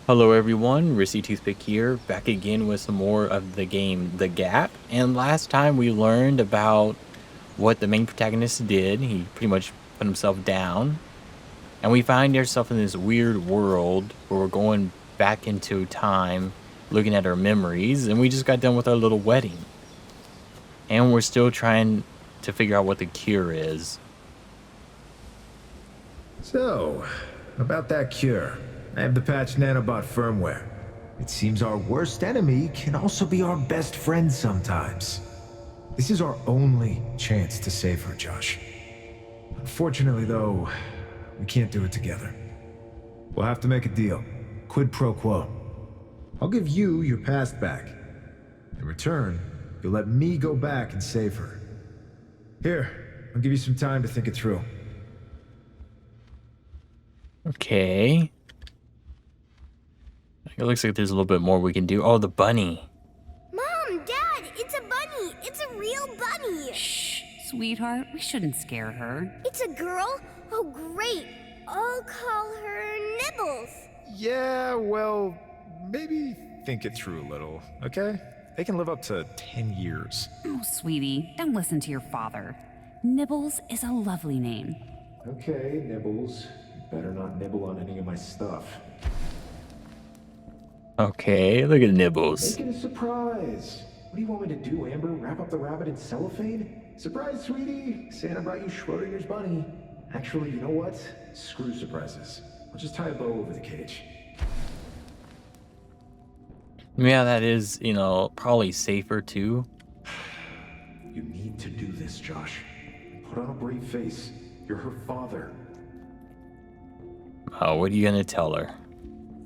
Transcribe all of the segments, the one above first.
Hello everyone, Risky Toothpick here, back again with some more of the game The Gap. And last time we learned about what the main protagonist did. He pretty much put himself down. And we find ourselves in this weird world where we're going back into time, looking at our memories, and we just got done with our little wedding. And we're still trying to figure out what the cure is. So, about that cure. I have the patch nanobot firmware. It seems our worst enemy can also be our best friend sometimes. This is our only chance to save her, Josh. Unfortunately, though, we can't do it together. We'll have to make a deal. Quid pro quo. I'll give you your past back. In return, you'll let me go back and save her. Here, I'll give you some time to think it through. Okay. It looks like there's a little bit more we can do. Oh, the bunny. Mom, Dad, it's a bunny. It's a real bunny. Shh, sweetheart, we shouldn't scare her. It's a girl? Oh, great. I'll call her Nibbles. Yeah, well, maybe think it through a little, okay? They can live up to 10 years. Oh, sweetie, don't listen to your father. Nibbles is a lovely name. Okay, Nibbles. You better not nibble on any of my stuff. Okay, look at Nibbles. Make it a surprise. What do you want me to do, Amber? Wrap up the rabbit in cellophane? Surprise, sweetie! Santa brought you Schrodinger's bunny. Actually, you know what? Screw surprises. I'll just tie a bow over the cage. Yeah, that is, probably safer too. You need to do this, Josh. Put on a brave face. You're her father. Oh, what are you gonna tell her?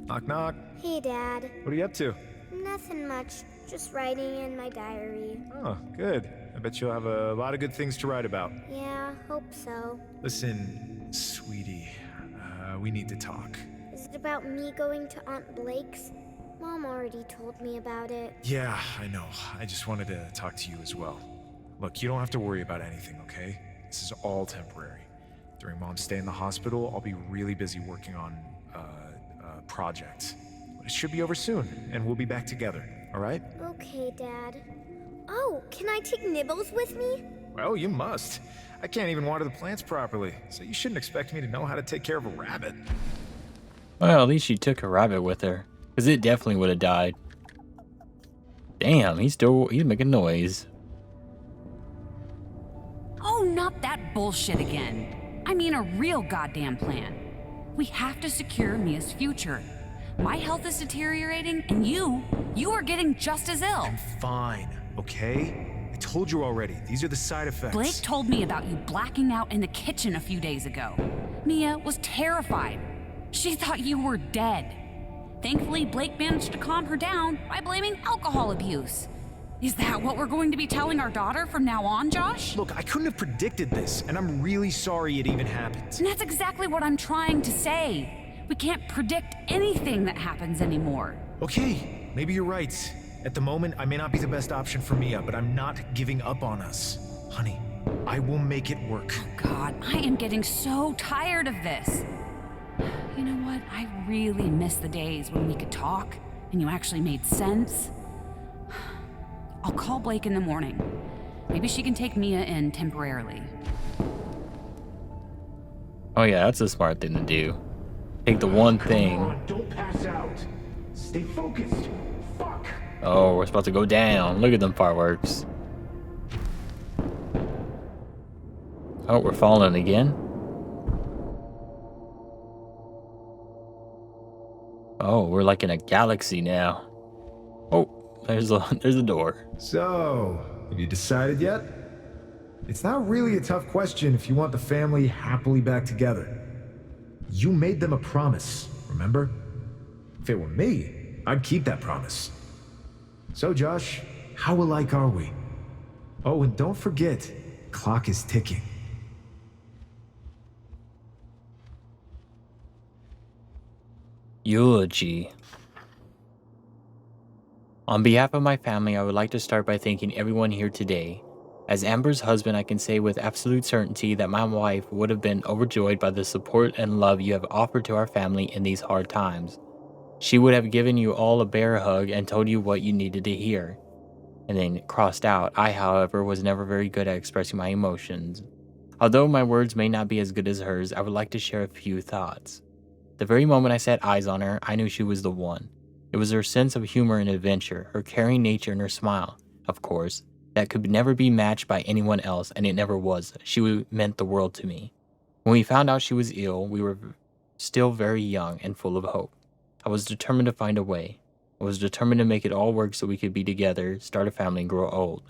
Knock, knock. Hey, Dad. What are you up to? Nothing much. Just writing in my diary. Oh, good. I bet you'll have a lot of good things to write about. Yeah, hope so. Listen, sweetie, we need to talk. Is it about me going to Aunt Blake's? Mom already told me about it. Yeah, I know. I just wanted to talk to you as well. Look, you don't have to worry about anything, okay? This is all temporary. During Mom's stay in the hospital, I'll be really busy working on, project. But it should be over soon, and we'll be back together, alright? Okay, Dad. Oh, can I take Nibbles with me? Well, you must. I can't even water the plants properly, so you shouldn't expect me to know how to take care of a rabbit. Well, at least she took a rabbit with her, because it definitely would have died. Damn, he's making noise. Oh, not that bullshit again. I mean a real goddamn plan. We have to secure Mia's future. My health is deteriorating, and you are getting just as ill. I'm fine, okay? I told you already, these are the side effects. Blake told me about you blacking out in the kitchen a few days ago. Mia was terrified. She thought you were dead. Thankfully, Blake managed to calm her down by blaming alcohol abuse. Is that what we're going to be telling our daughter from now on, Josh? Look, I couldn't have predicted this, and I'm really sorry it even happened. And that's exactly what I'm trying to say. We can't predict anything that happens anymore. Okay, maybe you're right. At the moment, I may not be the best option for Mia, but I'm not giving up on us. Honey, I will make it work. Oh God, I am getting so tired of this. You know what? I really miss the days when we could talk and you actually made sense. I'll call Blake in the morning. Maybe she can take Mia in temporarily. Oh yeah, that's a smart thing to do. Take the one thing. Come on, don't pass out. Stay focused. Fuck. Oh, we're supposed to go down. Look at them fireworks. Oh, we're falling again. Oh, we're like in a galaxy now. Oh, there's a door. So, have you decided yet? It's not really a tough question if you want the family happily back together. You made them a promise, remember? If it were me, I'd keep that promise. So, Josh, how alike are we? Oh, and don't forget, clock is ticking. Eulogy. On behalf of my family, I would like to start by thanking everyone here today. As Amber's husband, I can say with absolute certainty that my wife would have been overjoyed by the support and love you have offered to our family in these hard times. She would have given you all a bear hug and told you what you needed to hear. And then crossed out, I, however, was never very good at expressing my emotions. Although my words may not be as good as hers, I would like to share a few thoughts. The very moment I set eyes on her, I knew she was the one. It was her sense of humor and adventure, her caring nature and her smile, of course, that could never be matched by anyone else, and it never was. She meant the world to me. When we found out she was ill, we were still very young and full of hope. I was determined to find a way. I was determined to make it all work so we could be together, start a family, and grow old.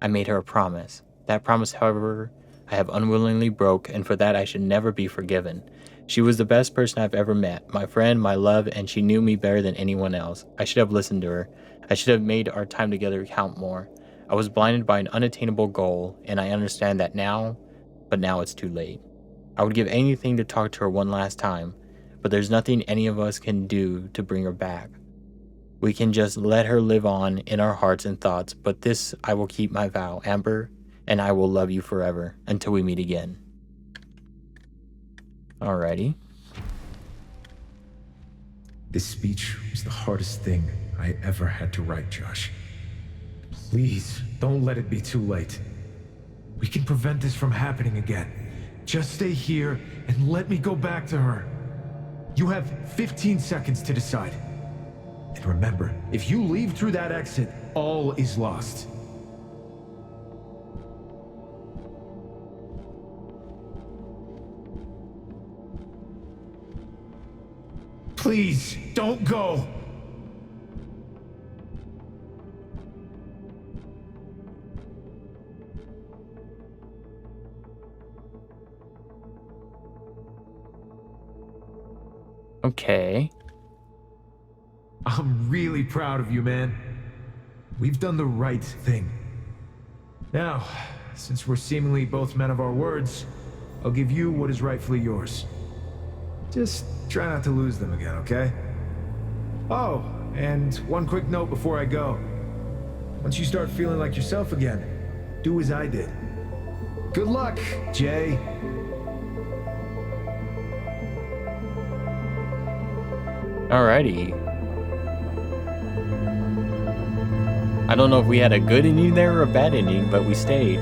I made her a promise. That promise, however, I have unwillingly broke, and for that I should never be forgiven. She was the best person I've ever met, my friend, my love, and she knew me better than anyone else. I should have listened to her. I should have made our time together count more. I was blinded by an unattainable goal, and I understand that now, but now it's too late. I would give anything to talk to her one last time, but there's nothing any of us can do to bring her back. We can just let her live on in our hearts and thoughts, but this I will keep my vow, Amber, and I will love you forever until we meet again. Alrighty. This speech was the hardest thing I ever had to write, Josh. Please, don't let it be too late. We can prevent this from happening again. Just stay here and let me go back to her. You have 15 seconds to decide. And remember, if you leave through that exit, all is lost. Please, don't go! Okay. I'm really proud of you, man. We've done the right thing. Now, since we're seemingly both men of our words, I'll give you what is rightfully yours. Just try not to lose them again, okay? Oh, and one quick note before I go. Once you start feeling like yourself again, do as I did. Good luck, Jay. Alrighty. I don't know if we had a good ending there or a bad ending, but we stayed.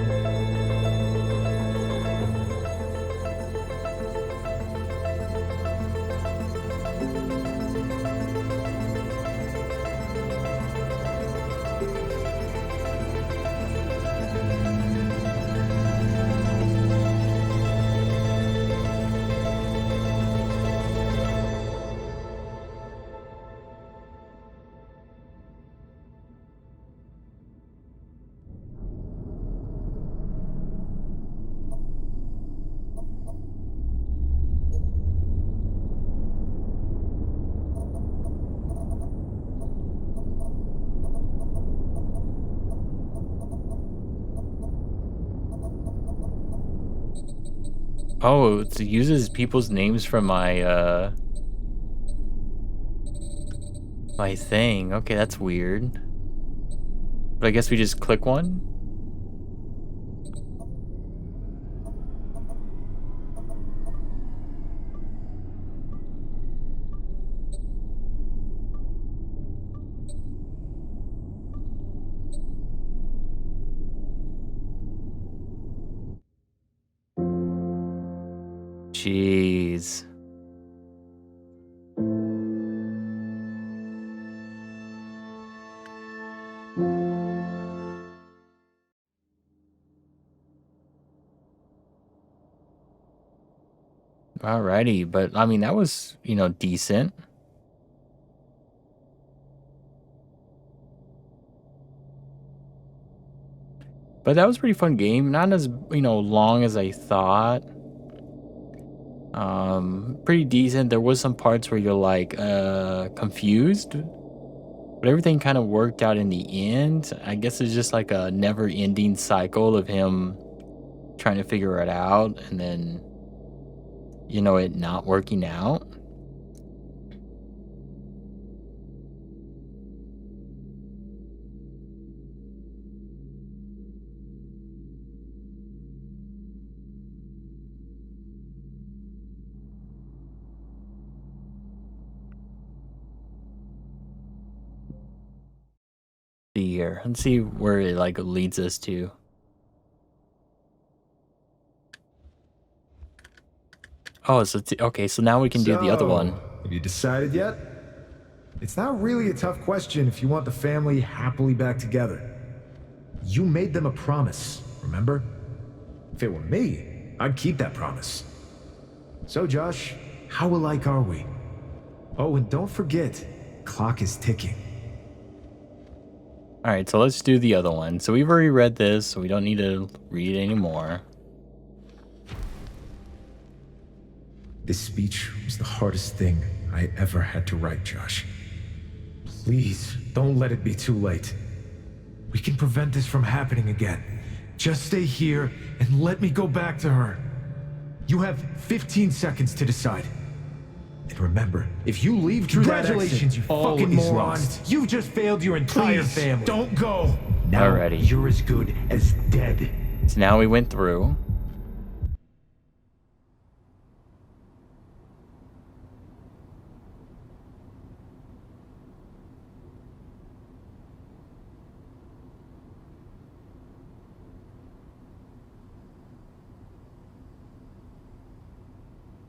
Oh, it uses people's names from my my thing. Okay, that's weird. But I guess we just click one? Jeez. Alrighty, but I mean, that was, decent. But that was a pretty fun game. Not as, long as I thought. Pretty decent. There was some parts where you're like, confused. But everything kind of worked out in the end. I guess it's just like a never-ending cycle of him trying to figure it out and then, it not working out. here. Let's see where it like leads us to. Oh, so okay, so now we can do the other one. Have you decided yet? It's not really a tough question if you want the family happily back together. You made them a promise, remember? If it were me, I'd keep that promise. So, Josh, how alike are we? Oh, and don't forget, clock is ticking. Alright, so let's do the other one. So we've already read this, so we don't need to read it anymore. This speech was the hardest thing I ever had to write, Josh. Please, don't let it be too late. We can prevent this from happening again. Just stay here and let me go back to her. You have 15 seconds to decide. And remember, if you leave through that exit, you fucking moron, you've just failed your entire family. Don't go. Now Alrighty. you're as good as dead. So now we went through.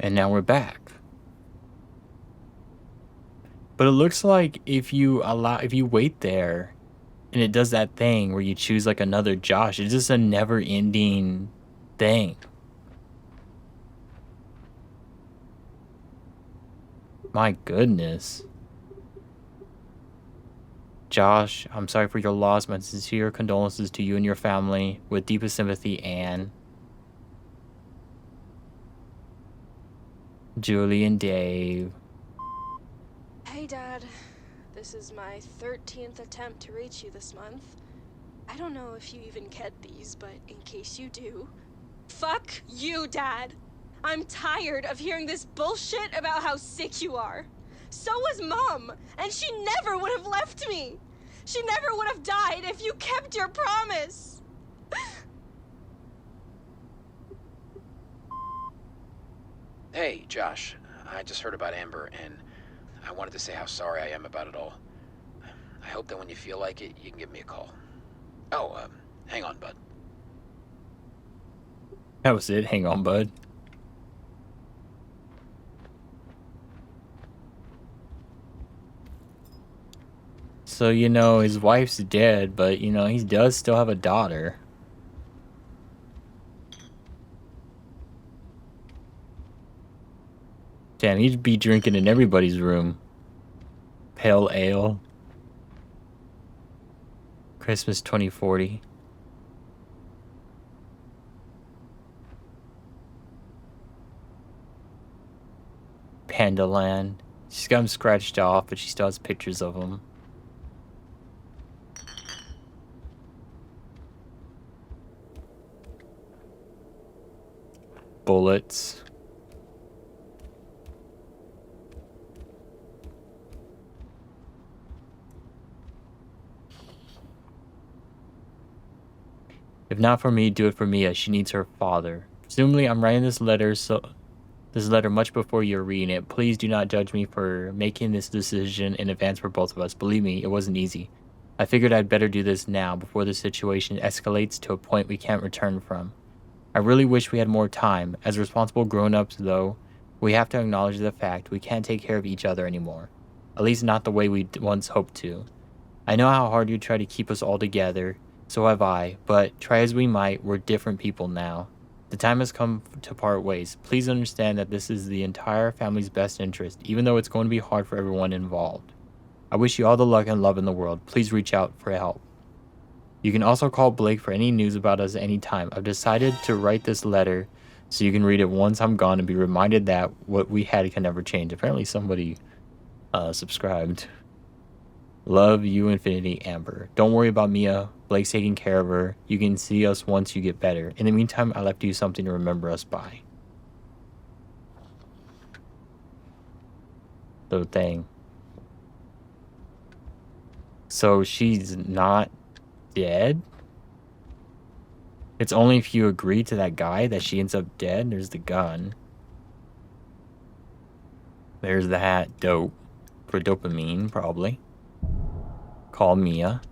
And now we're back. But it looks like if you wait there and it does that thing where you choose like another Josh, it's just a never-ending thing. My goodness. Josh, I'm sorry for your loss. My sincere condolences to you and your family. With deepest sympathy, Anne. Julie and Dave. Hey, Dad. This is my 13th attempt to reach you this month. I don't know if you even get these, but in case you do... Fuck you, Dad! I'm tired of hearing this bullshit about how sick you are. So was Mom, and she never would have left me. She never would have died if you kept your promise. Hey, Josh. I just heard about Amber, and I wanted to say how sorry I am about it all. I hope that when you feel like it, you can give me a call. Oh, hang on, bud. That was it. Hang on, bud. So, you know, his wife's dead, but, you know, he does still have a daughter. Damn, he'd be drinking in everybody's room. Pale ale. Christmas 2040. Panda Land. She's got him scratched off, but she still has pictures of him. Bullets. If not for me, do it for Mia. She needs her father. Presumably, I'm writing this letter much before you're reading it. Please do not judge me for making this decision in advance for both of us. Believe me, it wasn't easy. I figured I'd better do this now before the situation escalates to a point we can't return from. I really wish we had more time. As responsible grown-ups, though, we have to acknowledge the fact we can't take care of each other anymore. At least not the way we once hoped to. I know how hard you try to keep us all together. So have I, but try as we might, we're different people now. The time has come to part ways. Please understand that this is the entire family's best interest, even though it's going to be hard for everyone involved. I wish you all the luck and love in the world. Please reach out for help. You can also call Blake for any news about us anytime. I've decided to write this letter so you can read it once I'm gone and be reminded that what we had can never change. Apparently somebody subscribed. Love you, Infinity, Amber. Don't worry about Mia. Blake's taking care of her. You can see us once you get better. In the meantime, I left you something to remember us by. The thing. So she's not dead? It's only if you agree to that guy that she ends up dead. There's the gun. There's the hat. Dope. For dopamine, probably. Call Mia.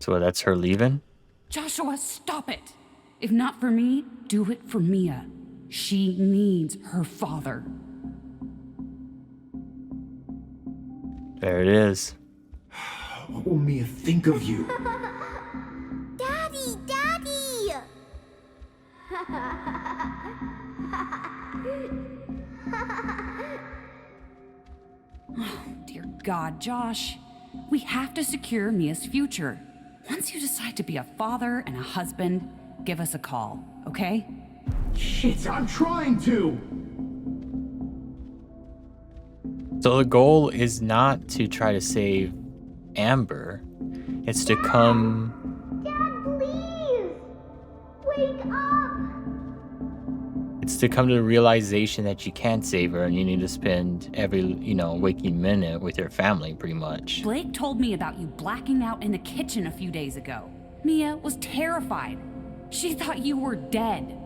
So that's her leaving? Joshua, stop it! If not for me, do it for Mia. She needs her father. There it is. What will Mia think of you? Daddy! Daddy! Dear God, Josh. We have to secure Mia's future. Once you decide to be a father and a husband, give us a call, okay? Shit, I'm trying to! So the goal is not to try to save Amber. It's to come... Dad, please! Wake up! It's to come to the realization that you can't save her and you need to spend every, waking minute with your family, pretty much. Blake told me about you blacking out in the kitchen a few days ago. Mia was terrified. She thought you were dead.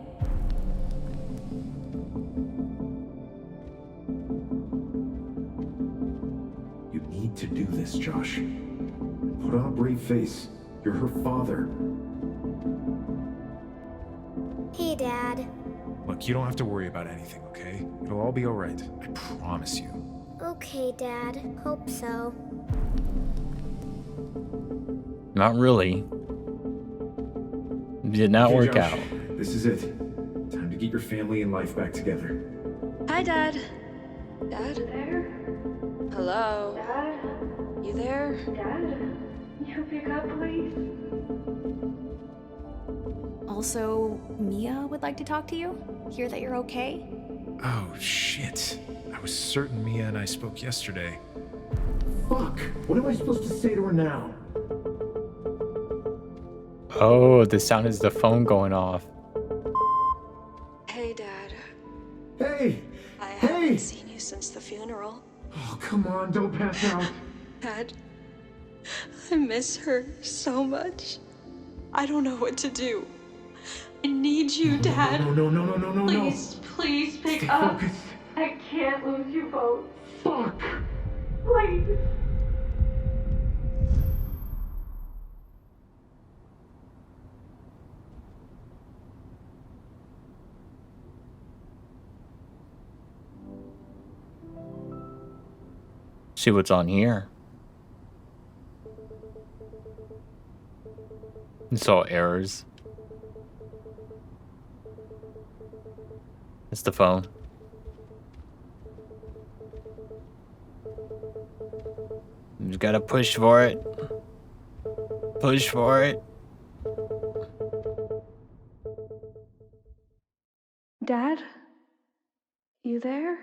You need to do this, Josh. Put on a brave face. You're her father. Hey, Dad. Look, you don't have to worry about anything, okay? It'll all be alright. I promise you. Okay, Dad. Hope so. Not really. Did not Okay, work Josh, out. This is it. Time to get your family and life back together. Hi, Dad. Dad? There? Hello? Dad? You there? Dad, you pick up, please. Also, Mia would like to talk to you. Hear that you're okay? Oh, shit. I was certain Mia and I spoke yesterday. Fuck! What am I supposed to say to her now? Oh, the sound is the phone going off. Hey, Dad. Hey! I Hey! haven't seen you since the funeral. Oh, come on, don't pass out. Dad, I miss her so much. I don't know what to do. I need you, Dad. No. Please, please pick Stay up. focused. I can't lose you both. Fuck! Please. See what's on here. It's all errors. It's the phone. You just gotta push for it. Push for it. Dad? You there?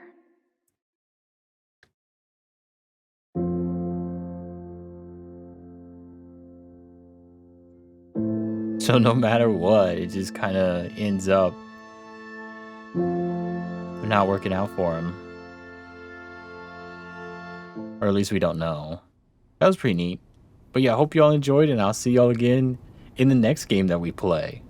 So no matter what, it just kind of ends up not working out for him. Or at least we don't know. That was pretty neat. But yeah, I hope y'all enjoyed, and I'll see y'all again in the next game that we play.